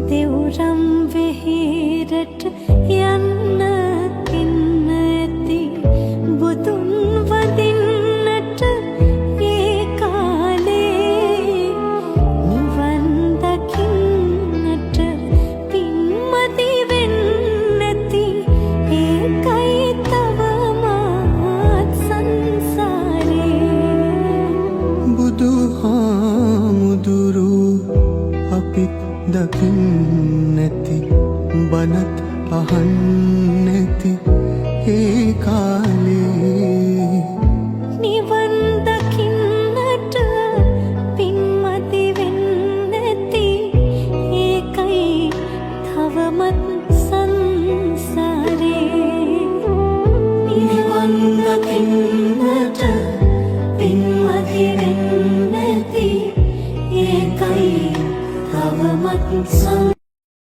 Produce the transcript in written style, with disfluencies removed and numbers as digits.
දෙව්රම් වෙහෙරට යන්න කින්න ඇති බුදුන් වදින්නට ඒ කාලේ නිවන් දකින්නට පින්මති වෙන්න ඇති ඒකයි තවමත් සංසාරේ බුදුහාමුදුරු අපිත් දකින්නැති බනත් අහන්නැති ඒ කාලේ නිවන් දකින්නට පින්මති වෙන්න ඇති ඒකයි තවමත් සංසාරේ නිවන් දකින්නට පින්මති වෙන්න ඇති ඒකයි තවමත්